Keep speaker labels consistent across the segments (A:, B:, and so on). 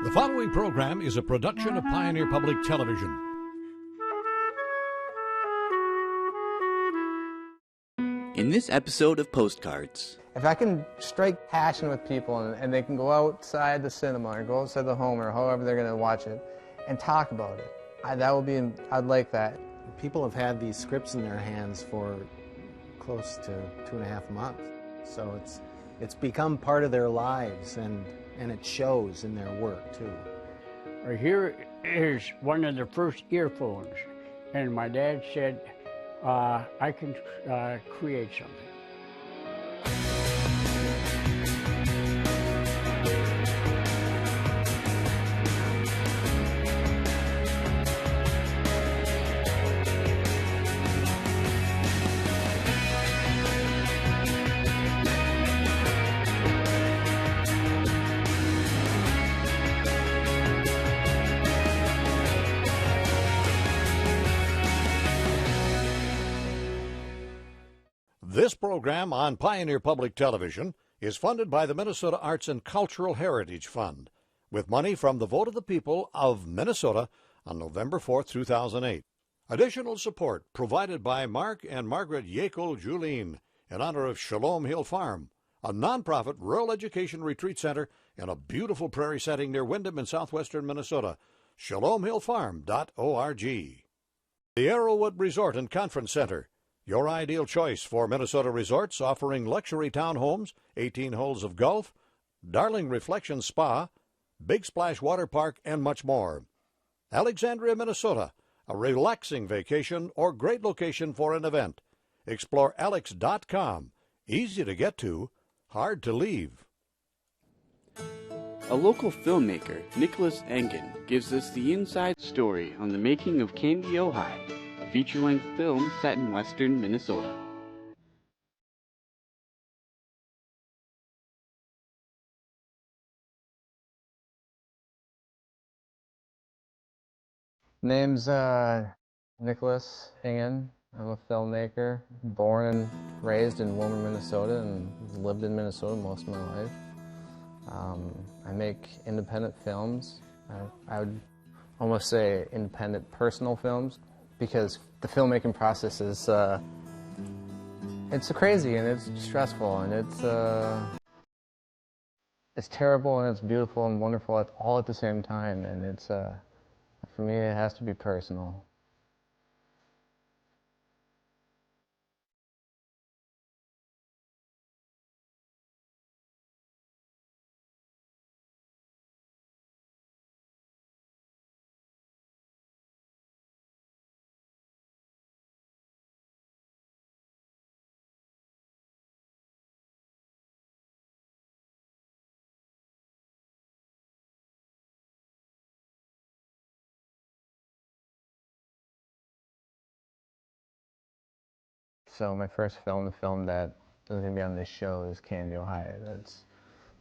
A: The following program is a production of Pioneer Public Television.
B: In this episode of Postcards.
C: If I can strike passion with people and they can go outside the cinema or go outside the home or however they're going to watch it and talk about it, I'd like that.
D: People have had these scripts in their hands for close to 2.5 months. So it's become part of their lives and it shows in their work too.
E: Here is one of the first earphones, and my dad said, I can create something.
A: This program on Pioneer Public Television is funded by the Minnesota Arts and Cultural Heritage Fund, with money from the vote of the people of Minnesota on November 4, 2008. Additional support provided by Mark and Margaret Yekel Julien in honor of Shalom Hill Farm, a nonprofit rural education retreat center in a beautiful prairie setting near Windham in southwestern Minnesota. ShalomHillFarm.org. The Arrowwood Resort and Conference Center, your ideal choice for Minnesota resorts offering luxury townhomes, 18 holes of golf, Darling Reflection Spa, Big Splash Water Park, and much more. Alexandria, Minnesota, a relaxing vacation or great location for an event. Explore alex.com. Easy to get to, hard to leave.
B: A local filmmaker, Nicholas Engen, gives us the inside story on the making of Candy Ojai, a feature-length film set in western Minnesota.
C: Name's Nicholas Engen. I'm a filmmaker, born and raised in Willmar, Minnesota, and lived in Minnesota most of my life. I make independent films. I would almost say independent personal films, because the filmmaking process is it's crazy and it's stressful and it's terrible and it's beautiful and wonderful all at the same time, and it's for me it has to be personal. So my first film, the film that is going to be on this show, is Candy, Ojai. That's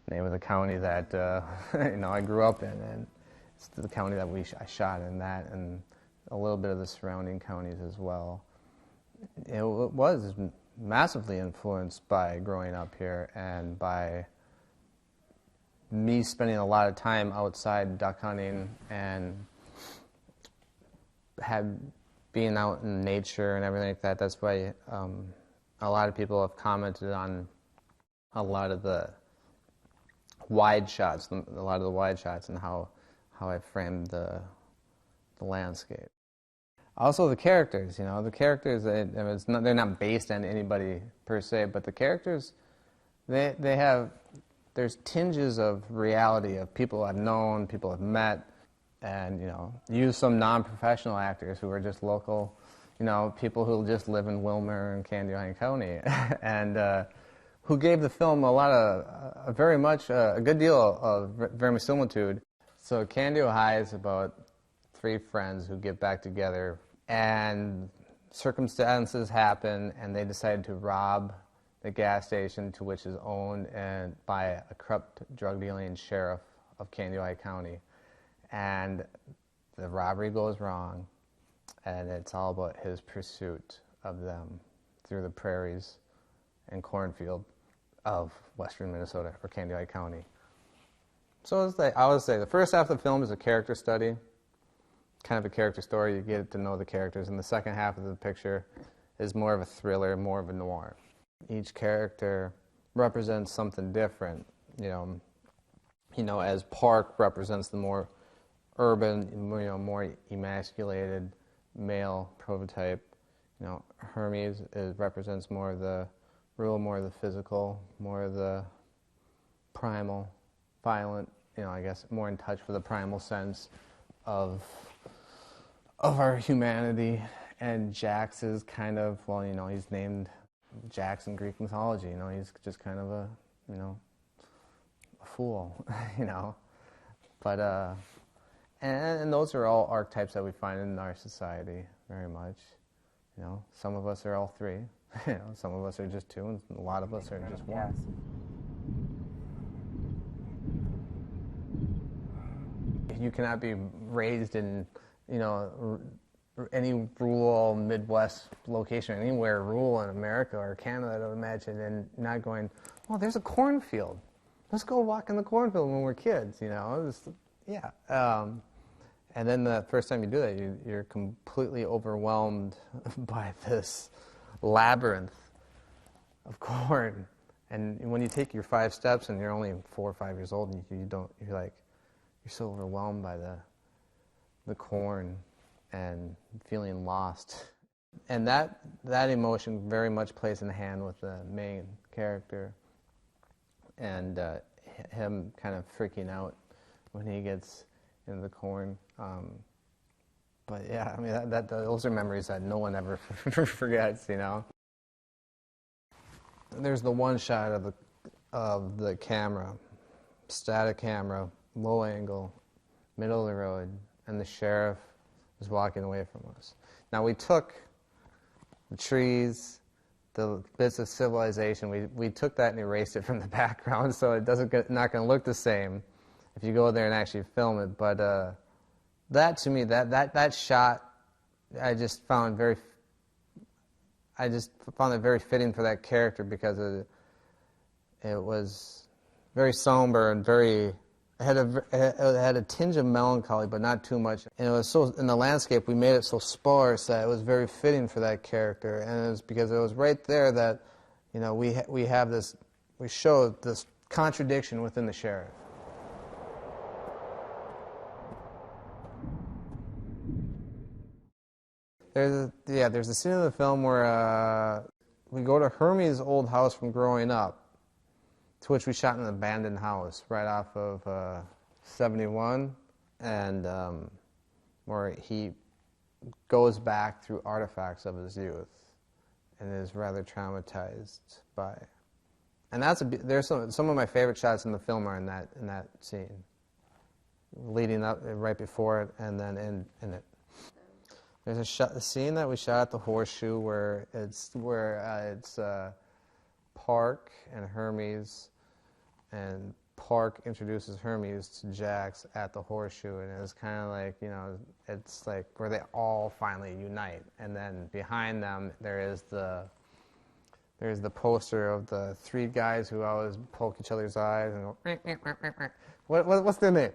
C: the name of the county that I grew up in, and it's the county that I shot in that, and a little bit of the surrounding counties as well. It was massively influenced by growing up here and by me spending a lot of time outside duck hunting and being out in nature and everything like that. That's why a lot of people have commented on a lot of the wide shots, and how I framed the landscape. Also the characters, they're not based on anybody per se, but the characters, there's tinges of reality of people I've known, people I've met, and use some non-professional actors who are just local, people who just live in Willmar and Candy, Ojai County, and who gave the film a good deal of verisimilitude. So Candy, Ojai is about 3 friends who get back together, and circumstances happen, and they decide to rob the gas station to which is owned by a corrupt drug-dealing sheriff of Candy, Ojai County. And the robbery goes wrong, and it's all about his pursuit of them through the prairies and cornfield of western Minnesota, or Candy, Ojai County. So it's like, I would say the first half of the film is a character study, kind of a character story. You get to know the characters, and the second half of the picture is more of a thriller, more of a noir. Each character represents something different. As Park represents the more urban, more emasculated male prototype. Hermes represents more of the rural, more of the physical, more of the primal, violent. I guess more in touch with the primal sense of our humanity. And Jax is kind of, he's named Jax in Greek mythology. He's just kind of a fool, But and those are all archetypes that we find in our society very much. Some of us are all three. Some of us are just two, and a lot of us are just one. You cannot be raised in, any rural Midwest location, anywhere rural in America or Canada, I would imagine, and not going, well, there's a cornfield. Let's go walk in the cornfield when we're kids, And then the first time you do that, you're completely overwhelmed by this labyrinth of corn. And when you take your 5 steps and you're only 4 or 5 years old, and you're so overwhelmed by the corn and feeling lost. And that emotion very much plays in hand with the main character, and him kind of freaking out when he gets in the corn. But yeah, those are memories that no one ever forgets, There's the one shot of the camera, static camera, low angle, middle of the road, and the sheriff was walking away from us. Now we took the trees, the bits of civilization, we took that and erased it from the background, so it not going to look the same if you go there and actually film it. But that to me, that shot, I just found it very fitting for that character, because it was very somber and it had a tinge of melancholy, but not too much. And it was so, in the landscape, we made it so sparse that it was very fitting for that character. And it was because it was right there that, we showed this contradiction within the sheriff. There's a scene in the film where we go to Hermes' old house from growing up, to which we shot in an abandoned house right off of 71, and where he goes back through artifacts of his youth and is rather traumatized by. And there's some of my favorite shots in the film are in that scene, leading up right before it and then in it. There's a scene that we shot at the Horseshoe where it's Park and Hermes, and Park introduces Hermes to Jax at the Horseshoe, and it's kind of like, it's like where they all finally unite. And then behind them there's the poster of the 3 guys who always poke each other's eyes and go, what's their name?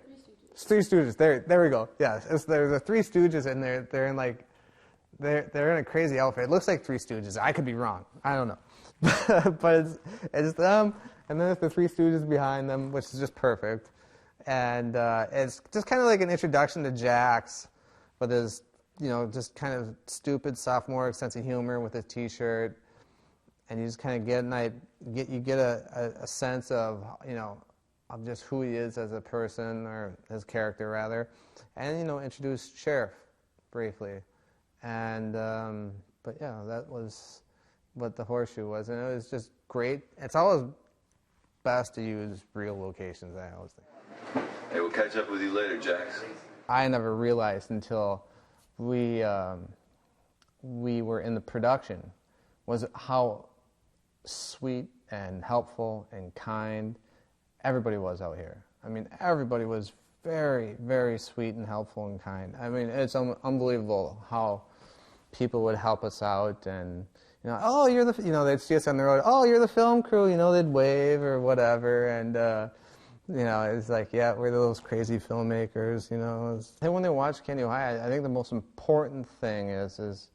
C: Three Stooges. There we go. Yeah, there's the 3 Stooges, and they're in like they're in a crazy outfit. It looks like 3 Stooges. I could be wrong. I don't know, but it's them, and then there's the 3 Stooges behind them, which is just perfect. And it's just kind of like an introduction to Jax, with his just kind of stupid sophomoric sense of humor with his T-shirt, and you just kind of get a sense of of just who he is as a person, or his character rather, and introduce Sheriff briefly, and but yeah, that was what the Horseshoe was, and it was just great. It's always best to use real locations, I always think.
F: Hey, we'll catch up with you later, Jax.
C: I never realized until we were in the production was how sweet and helpful and kind everybody was out here. I mean, everybody was very, very sweet and helpful and kind. I mean, it's unbelievable how people would help us out, and oh, you're the, they'd see us on the road. Oh, you're the film crew. They'd wave or whatever, and You know, it's like, yeah, we're those crazy filmmakers, you know. I think when they watch Candy Ohio, I think the most important thing is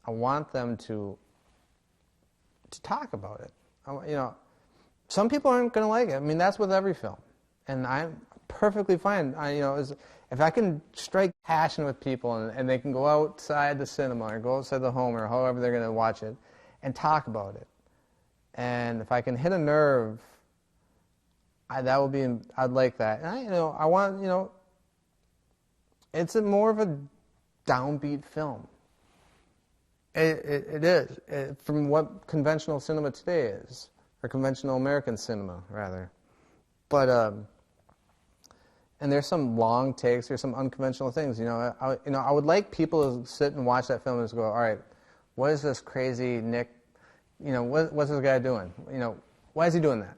C: I want them to talk about it. You know, some people aren't going to like it. I mean, that's with every film. And I'm perfectly fine. You know, if I can strike passion with people and they can go outside the cinema or go outside the home or however they're going to watch it and talk about it. And if I can hit a nerve, I'd like that. And I want, it's more of a downbeat film. It is, from what conventional cinema today is, or conventional American cinema, rather. But, and there's some long takes, there's some unconventional things, I would like people to sit and watch that film and just go, all right, what is this crazy Nick, what's this guy doing? Why is he doing that?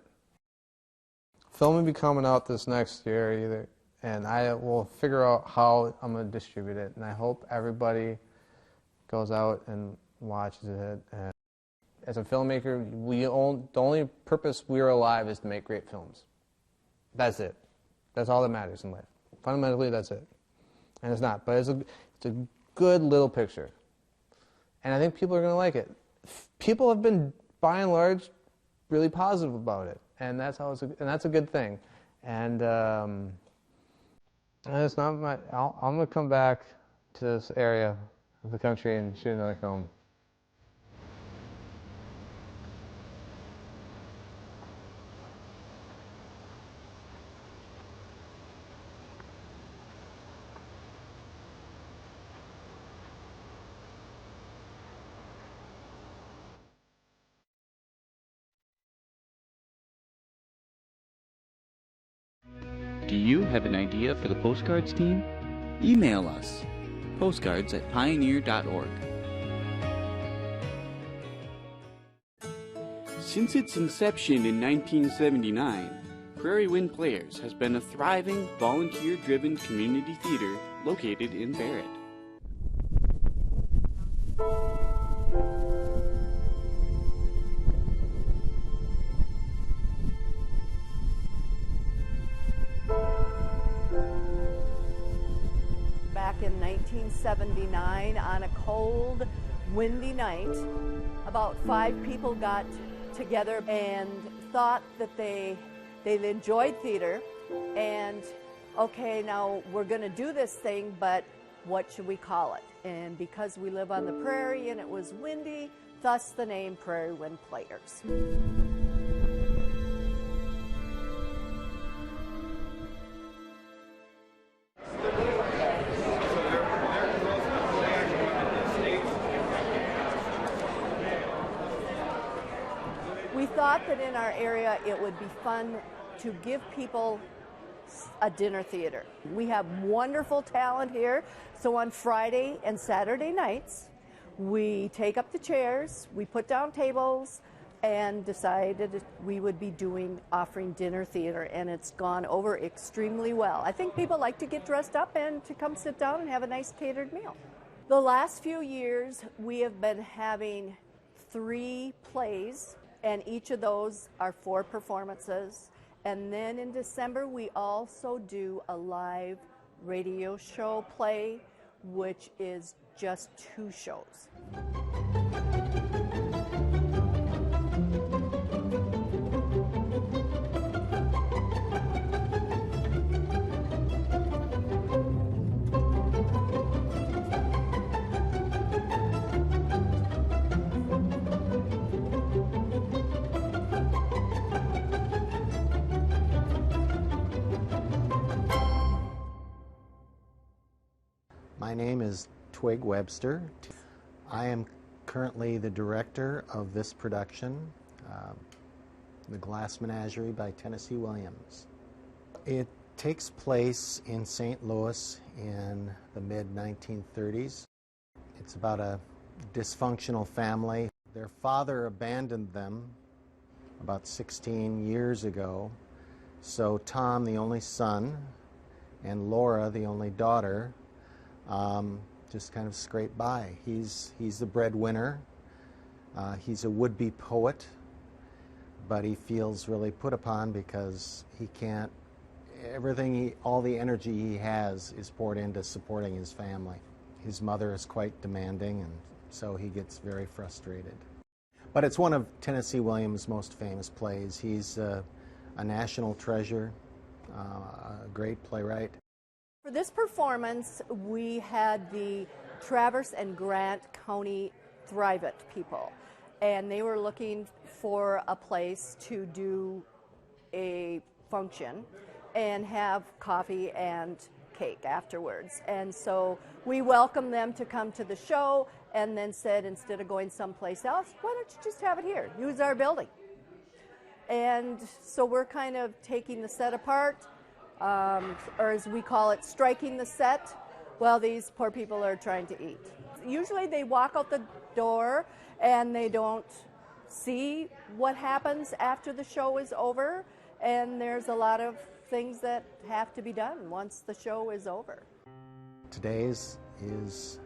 C: Film will be coming out this next year either, and I will figure out how I'm going to distribute it, and I hope everybody goes out and watches it. And as a filmmaker, the only purpose we're alive is to make great films. That's it. That's all that matters in life. Fundamentally, that's it. And it's not, but it's a good little picture. And I think people are going to like it. People have been, by and large, really positive about it, and that's a good thing. And it's not I'm going to come back to this area of the country and shoot another film.
B: Do you have an idea for the postcards team? Email us, postcards@pioneer.org. Since its inception in 1979, Prairie Wind Players has been a thriving, volunteer-driven community theater located in Barrett.
G: Back in 1979, on a cold, windy night, about 5 people got together and thought that they enjoyed theater, and okay, now we're going to do this thing, but what should we call it? And because we live on the prairie and it was windy, thus the name Prairie Wind Players. We thought that in our area it would be fun to give people a dinner theater. We have wonderful talent here, so on Friday and Saturday nights we take up the chairs, we put down tables, and decided we would be offering dinner theater, and it's gone over extremely well. I think people like to get dressed up and to come sit down and have a nice catered meal. The last few years we have been having 3 plays, and each of those are 4 performances. And then in December, we also do a live radio show play, which is just 2 shows.
D: My name is Twig Webster. I am currently the director of this production, The Glass Menagerie by Tennessee Williams. It takes place in St. Louis in the mid-1930s. It's about a dysfunctional family. Their father abandoned them about 16 years ago, so Tom, the only son, and Laura, the only daughter, just kind of scrape by. He's the breadwinner. He's a would-be poet, but he feels really put upon because he can't, all the energy he has is poured into supporting his family. His mother is quite demanding, and so he gets very frustrated. But it's one of Tennessee Williams' most famous plays. He's a national treasure, a great playwright.
G: For this performance, we had the Traverse and Grant County Thrive It people, and they were looking for a place to do a function and have coffee and cake afterwards. And so we welcomed them to come to the show and then said, instead of going someplace else, why don't you just have it here? Use our building. And so we're kind of taking the set apart, or as we call it, striking the set, while these poor people are trying to eat. Usually they walk out the door and they don't see what happens after the show is over, and there's a lot of things that have to be done once the show is over.
D: Today's is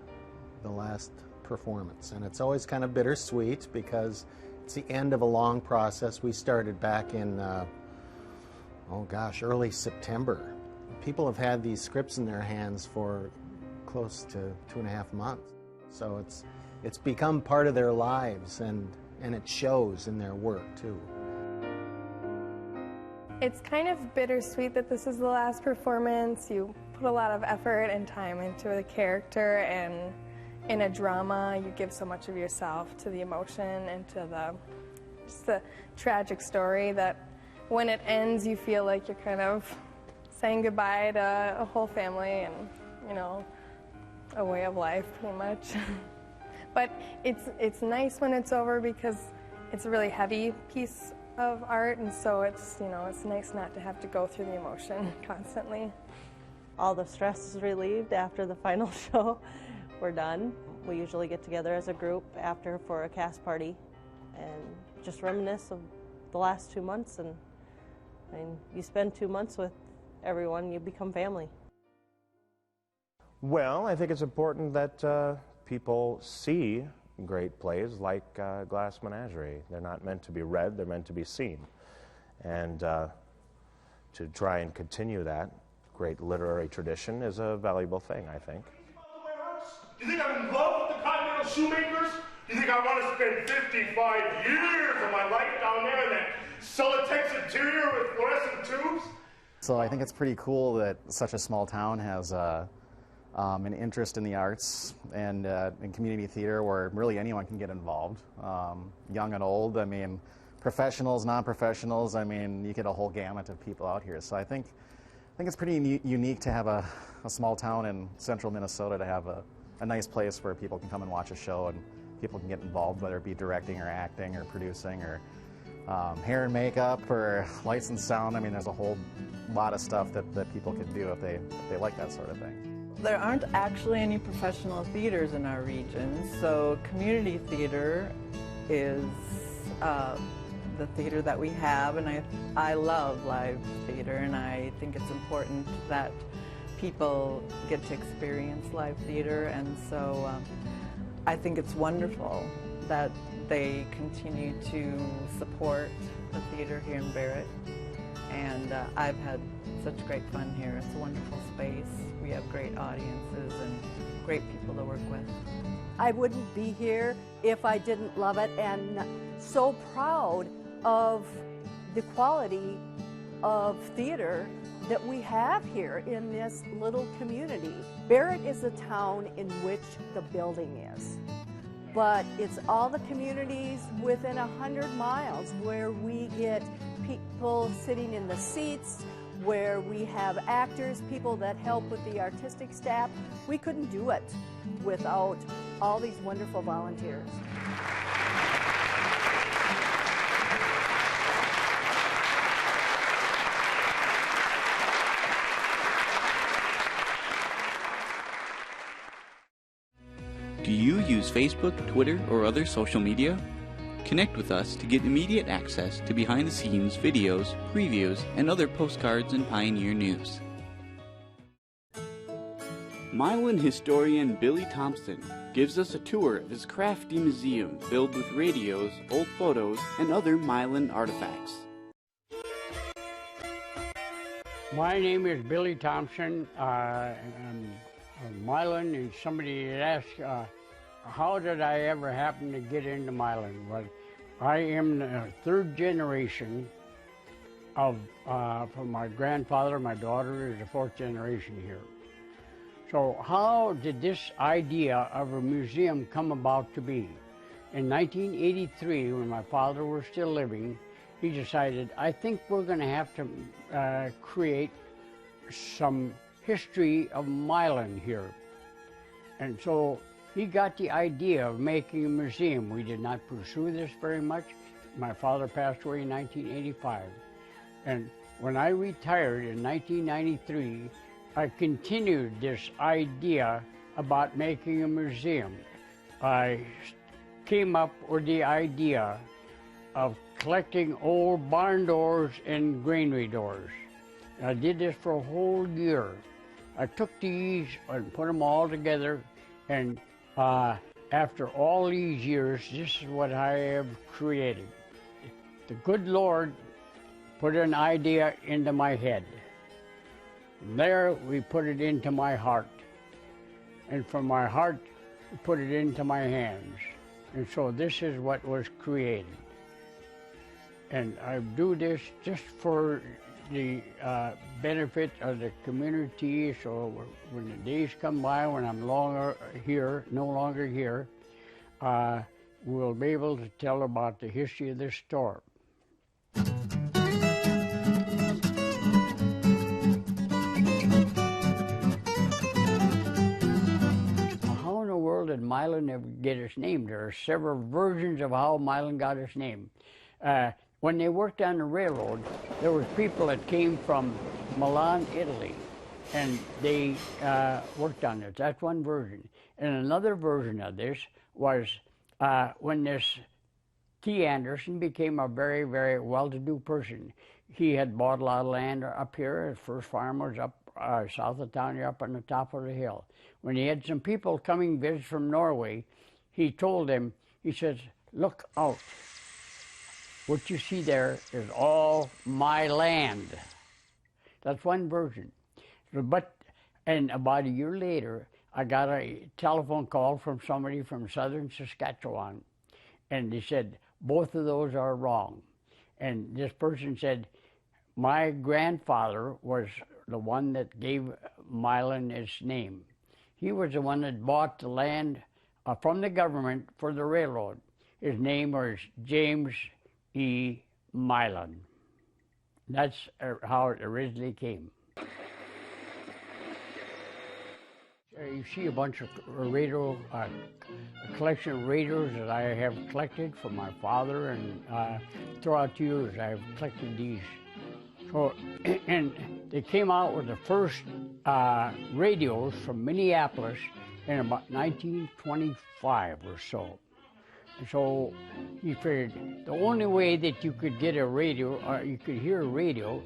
D: the last performance, and it's always kind of bittersweet because it's the end of a long process. We started back in, early September. People have had these scripts in their hands for close to 2.5 months. So it's become part of their lives, and it shows in their work too.
H: It's kind of bittersweet that this is the last performance. You put a lot of effort and time into the character, and in a drama you give so much of yourself to the emotion and to the tragic story that when it ends you feel like you're kind of saying goodbye to a whole family and, you know, a way of life pretty much. But it's nice when it's over because it's a really heavy piece of art, and so it's, you know, it's nice not to have to go through the emotion constantly.
I: All the stress is relieved after the final show. We're done. We usually get together as a group after for a cast party and just reminisce of the last 2 months. And I mean, you spend 2 months with everyone, you become family.
J: Well, I think it's important that people see great plays like Glass Menagerie. They're not meant to be read, they're meant to be seen. And to try and continue that great literary tradition is a valuable thing, I think.
K: Do you think I'm in love with the Continental Shoemakers? Do you think I want to spend 55 years of my life down there in that Celotex interior with fluorescent tubes?
L: So I think it's pretty cool that such a small town has an interest in the arts and in community theater where really anyone can get involved, young and old. I mean, professionals, non-professionals. I mean, you get a whole gamut of people out here. So I think it's pretty unique to have a small town in central Minnesota to have a nice place where people can come and watch a show and people can get involved, whether it be directing or acting or producing or hair and makeup or lights and sound. I mean, there's a whole lot of stuff that people can do if they like that sort of thing.
M: There aren't actually any professional theaters in our region, so community theater is the theater that we have, and I love live theater, and I think it's important that people get to experience live theater, and so I think it's wonderful that they continue to support the theater here in Barrett, and I've had such great fun here. It's a wonderful space. We have great audiences and great people to work with.
G: I wouldn't be here if I didn't love it, and so proud of the quality of theater that we have here in this little community. Barrett is a town in which the building is, but it's all the communities within 100 miles where we get people sitting in the seats, where we have actors, people that help with the artistic staff. We couldn't do it without all these wonderful volunteers.
B: Do you use Facebook, Twitter, or other social media? Connect with us to get immediate access to behind-the-scenes videos, previews, and other postcards and Pioneer news. Milan historian Billy Thompson gives us a tour of his crafty museum filled with radios, old photos, and other Milan artifacts.
E: My name is Billy Thompson. I'm Milan, and somebody had asked, how did I ever happen to get into Milan? Well, I am the third generation of, from my grandfather. My daughter is the fourth generation here. So how did this idea of a museum come about to be? In 1983, when my father was still living, he decided, I think we're going to have to create some history of Milan here. And so he got the idea of making a museum. We did not pursue this very much. My father passed away in 1985. And when I retired in 1993, I continued this idea about making a museum. I came up with the idea of collecting old barn doors and granary doors. And I did this for a whole year. I took these and put them all together, and after all these years, this is what I have created. The good Lord put an idea into my head. From there, we put it into my heart. And from my heart, we put it into my hands. And so this is what was created. And I do this just for the benefit of the community, so when the days come by when I'm no longer here, we'll be able to tell about the history of this store. How in the world did Milan ever get its name? There are several versions of how Milan got its name. When they worked on the railroad, there were people that came from Milan, Italy, and they worked on this. That's one version. And another version of this was when this T. Anderson became a very, very well-to-do person. He had bought a lot of land up here. His first farm was up south of town, up on the top of the hill. When he had some people coming visit from Norway, he told them, he says, look out. What you see there is all my land. That's one version. And about a year later, I got a telephone call from somebody from southern Saskatchewan, and they said, both of those are wrong. And this person said, my grandfather was the one that gave Milan its name. He was the one that bought the land from the government for the railroad. His name was James E. Milan. That's how it originally came. You see a bunch of radio, a collection of radios that I have collected from my father, and throughout the years I've collected these. So, and they came out with the first radios from Minneapolis in about 1925 or so. And so he figured the only way that you could get a radio, or you could hear a radio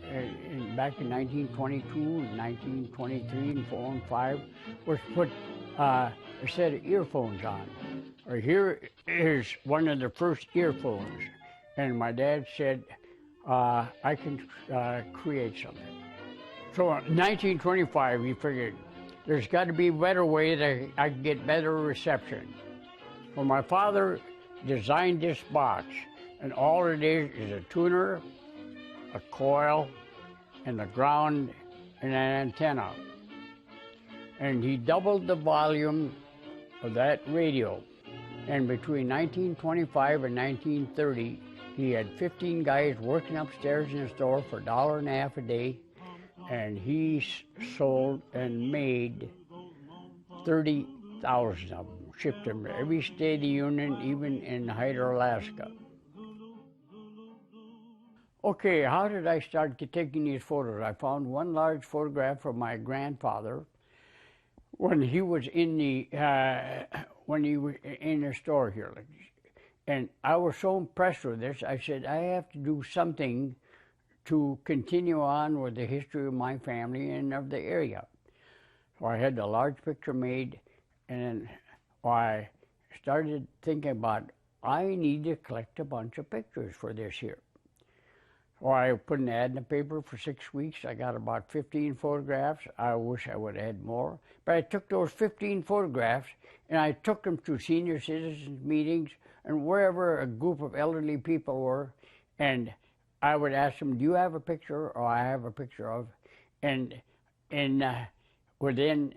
E: back in 1922, 1923, and 4 and 5, was put a set of earphones on. Or here is one of the first earphones. And my dad said, I can create something. So in 1925, he figured there's got to be a better way that I can get better reception. Well, my father designed this box, and all it is a tuner, a coil, and the ground, and an antenna. And he doubled the volume of that radio. And between 1925 and 1930, he had 15 guys working upstairs in the store for $1.50 a day, and he sold and made 30,000 of them. Shipped them to every state of the union, even in Hyder, Alaska. Okay, how did I start taking these photos? I found one large photograph of my grandfather when he was in the store here, and I was so impressed with this. I said I have to do something to continue on with the history of my family and of the area. So I had a large picture made, and I started thinking about, I need to collect a bunch of pictures for this year. So I put an ad in the paper for 6 weeks. I got about 15 photographs. I wish I would have had more. But I took those 15 photographs and I took them to senior citizens meetings and wherever a group of elderly people were, and I would ask them, do you have a picture or I have a picture of? And within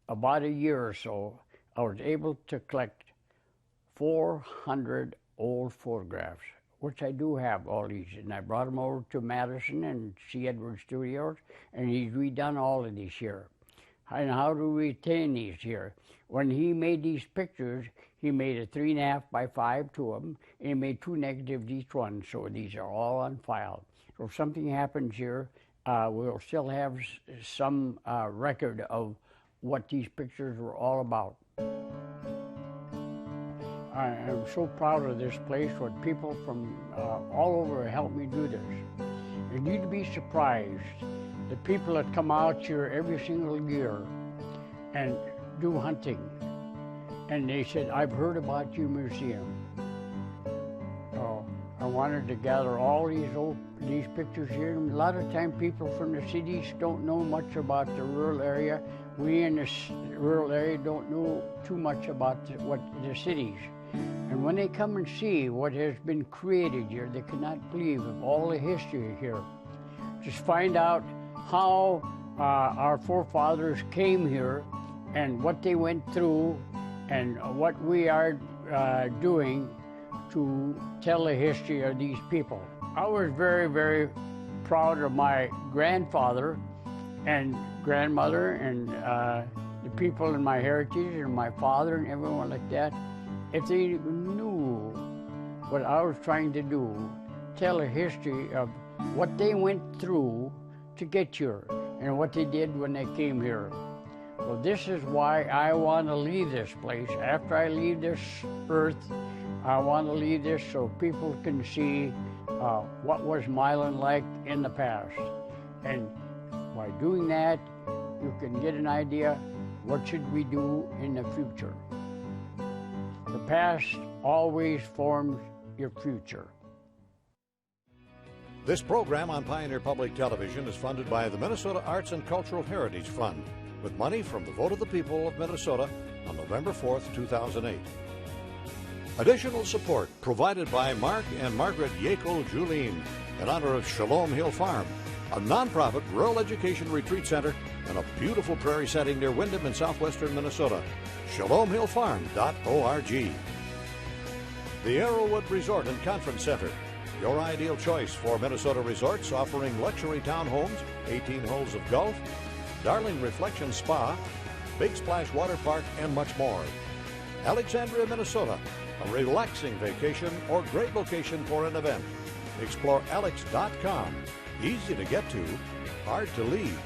E: about a year or so, I was able to collect 400 old photographs, which I do have all these. And I brought them over to Madison and C. Edwards Studios, and he's redone all of these here. And how do we retain these here? When he made these pictures, he made a 3.5 by 5 to them, and he made 2 negatives each one, so these are all on file. So if something happens here, we'll still have some record of what these pictures were all about. I am so proud of this place, what people from all over helped me do this. And you'd be surprised, the people that come out here every single year and do hunting. And they said, I've heard about your museum. So I wanted to gather all these pictures here. And a lot of time people from the cities don't know much about the rural area. We in the rural area don't know too much about the cities. And when they come and see what has been created here, they cannot believe of all the history here. Just find out how our forefathers came here and what they went through and what we are doing to tell the history of these people. I was very, very proud of my grandfather and grandmother and the people in my heritage and my father and everyone like that. If they knew what I was trying to do, tell a history of what they went through to get here and what they did when they came here. Well, this is why I want to leave this place. After I leave this earth, I want to leave this so people can see what was Milan like in the past. And by doing that, you can get an idea what should we do in the future. The past always forms your future.
A: This program on Pioneer Public Television is funded by the Minnesota Arts and Cultural Heritage Fund, with money from the vote of the people of Minnesota on November 4th, 2008. Additional support provided by Mark and Margaret Yackel-Julien in honor of Shalom Hill Farm, a nonprofit rural education retreat center in a beautiful prairie setting near Windham in southwestern Minnesota. ShalomHillFarm.org. The Arrowwood Resort and Conference Center, your ideal choice for Minnesota resorts offering luxury townhomes, 18 holes of golf, Darling Reflection Spa, Big Splash Water Park, and much more. Alexandria, Minnesota, a relaxing vacation or great location for an event. Explore Alex.com. Easy to get to, hard to leave.